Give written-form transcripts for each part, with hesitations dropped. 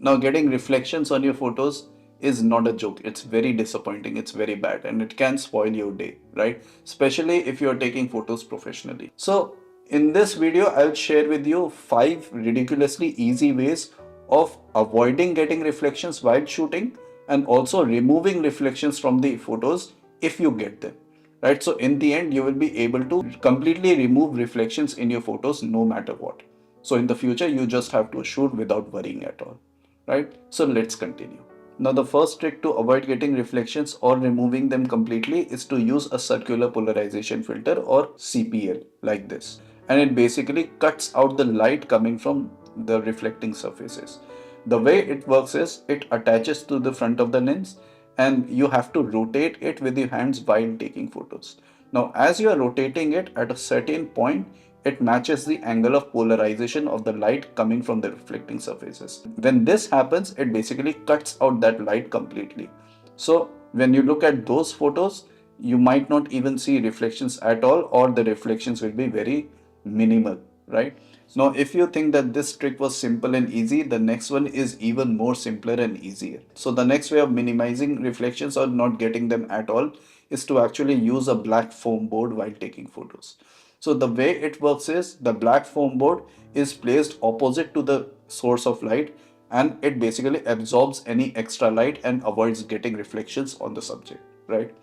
Now, getting reflections on your photos is not a joke. It's very disappointing. It's very bad and it can spoil your day, right? Especially if you're taking photos professionally. So, in this video, I'll share with you 5 ridiculously easy ways of avoiding getting reflections while shooting and also removing reflections from the photos if you get them, right? So, in the end, you will be able to completely remove reflections in your photos no matter what. So, in the future, you just have to shoot without worrying at all, right? So let's continue. Now the first trick to avoid getting reflections or removing them completely is to use a circular polarization filter or CPL like this. And it basically cuts out the light coming from the reflecting surfaces. The way it works is it attaches to the front of the lens and you have to rotate it with your hands while taking photos. Now, as you are rotating it at a certain point, it matches the angle of polarization of the light coming from the reflecting surfaces. When this happens, it basically cuts out that light completely. So, when you look at those photos, you might not even see reflections at all, or the reflections will be very minimal, right? Now, if you think that this trick was simple and easy, the next one is even more simpler and easier. So the next way of minimizing reflections or not getting them at all is to actually use a black foam board while taking photos. So the way it works is the black foam board is placed opposite to the source of light and it basically absorbs any extra light and avoids getting reflections on the subject, right?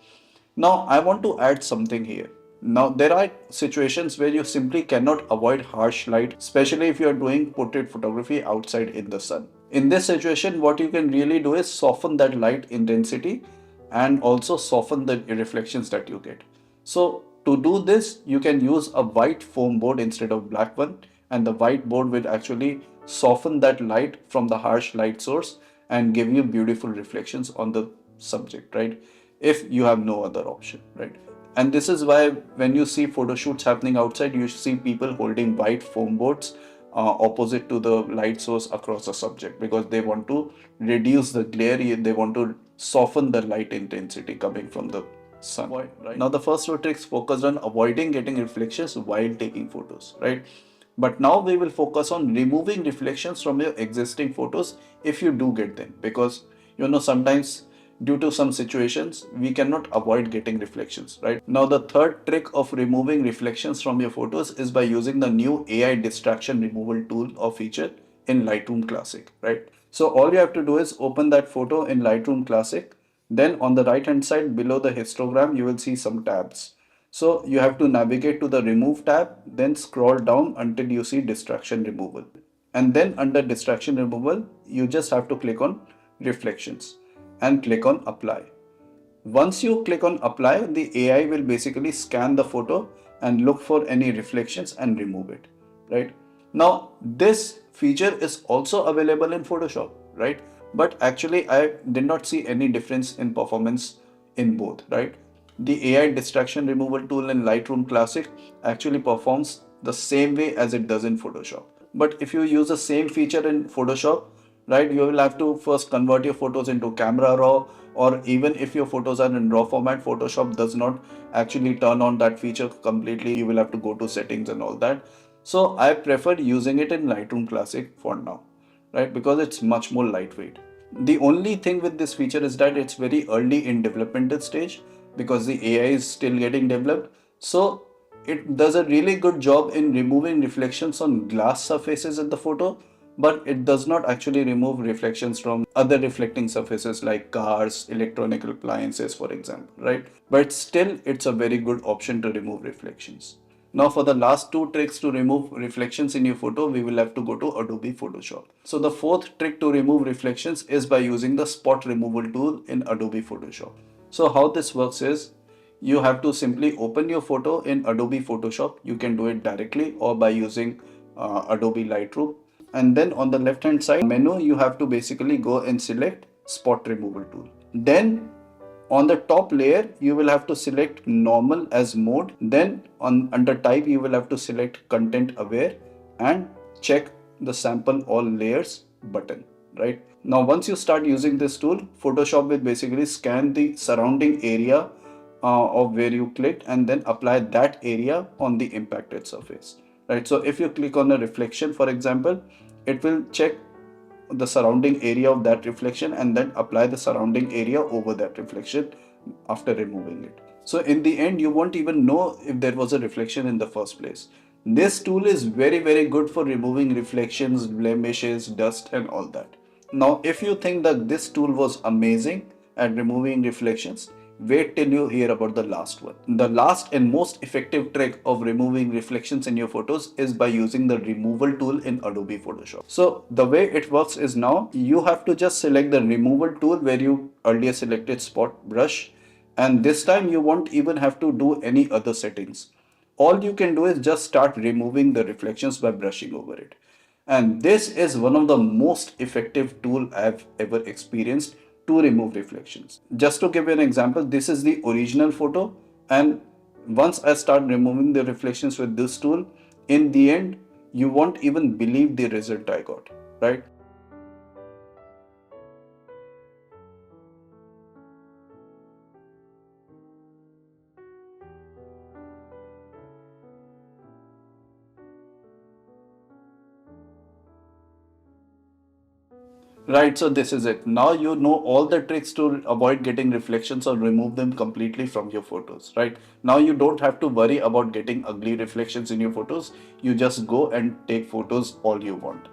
Now, I want to add something here. Now, there are situations where you simply cannot avoid harsh light, especially if you are doing portrait photography outside in the sun. In this situation, what you can really do is soften that light intensity and also soften the reflections that you get. So, to do this, you can use a white foam board instead of black one, and the white board will actually soften that light from the harsh light source and give you beautiful reflections on the subject, right? If you have no other option, right? And this is why when you see photo shoots happening outside, you see people holding white foam boards opposite to the light source across the subject because they want to reduce the glare, they want to soften the light intensity coming from the sun. Right. Now the first two tricks focused on avoiding getting reflections while taking photos, right? But now we will focus on removing reflections from your existing photos if you do get them, because sometimes due to some situations we cannot avoid getting reflections, right? Now the third trick of removing reflections from your photos is by using the new AI distraction removal tool or feature in Lightroom Classic, right? So all you have to do is open that photo in Lightroom Classic. Then on the right hand side below the histogram, you will see some tabs. So you have to navigate to the remove tab, then scroll down until you see distraction removal. And then under distraction removal, you just have to click on reflections and click on apply. Once you click on apply, the AI will basically scan the photo and look for any reflections and remove it, right? Now, this feature is also available in Photoshop, right? But actually, I did not see any difference in performance in both, right? The AI distraction removal tool in Lightroom Classic actually performs the same way as it does in Photoshop. But if you use the same feature in Photoshop, right, you will have to first convert your photos into camera raw, or even if your photos are in raw format, Photoshop does not actually turn on that feature completely. You will have to go to settings and all that. So I prefer using it in Lightroom Classic for now, right? Because it's much more lightweight. The only thing with this feature is that it's very early in developmental stage because the AI is still getting developed. So it does a really good job in removing reflections on glass surfaces in the photo, but it does not actually remove reflections from other reflecting surfaces like cars, electronic appliances, for example, right? But still, it's a very good option to remove reflections. Now for the last two tricks to remove reflections in your photo, we will have to go to Adobe Photoshop. So the fourth trick to remove reflections is by using the spot removal tool in Adobe Photoshop. So how this works is you have to simply open your photo in Adobe Photoshop. You can do it directly or by using Adobe Lightroom. And then on the left hand side menu, you have to basically go and select spot removal tool. Then on the top layer, you will have to select normal as mode. Then under type, you will have to select content aware and check the sample all layers button, right? Now, once you start using this tool, Photoshop will basically scan the surrounding area of where you clicked and then apply that area on the impacted surface, right? So if you click on a reflection, for example, it will check the surrounding area of that reflection and then apply the surrounding area over that reflection after removing it. So in the end, you won't even know if there was a reflection in the first place. This tool is very, very good for removing reflections, blemishes, dust, and all that. Now, if you think that this tool was amazing at removing reflections, wait till you hear about the last one. The last and most effective trick of removing reflections in your photos is by using the removal tool in Adobe Photoshop. So the way it works is, now you have to just select the removal tool where you earlier selected spot brush, and this time you won't even have to do any other settings. All you can do is just start removing the reflections by brushing over it. And this is one of the most effective tool I've ever experienced to remove reflections. Just to give you an example, this is the original photo, and once I start removing the reflections with this tool, in the end, you won't even believe the result I got, right? Right, so this is it. Now you know all the tricks to avoid getting reflections or remove them completely from your photos, right? Now you don't have to worry about getting ugly reflections in your photos. You just go and take photos all you want,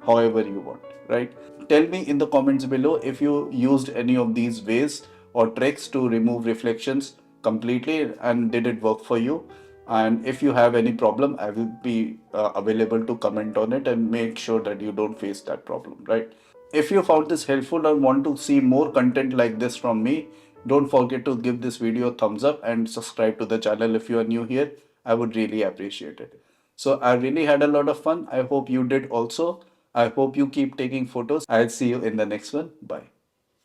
however you want, right? Tell me in the comments below if you used any of these ways or tricks to remove reflections completely and did it work for you. And if you have any problem, I will be available to comment on it and make sure that you don't face that problem, right? If you found this helpful or want to see more content like this from me, don't forget to give this video a thumbs up and subscribe to the channel if you are new here. I would really appreciate it. So I really had a lot of fun. I hope you did also. I hope you keep taking photos. I'll see you in the next one. Bye.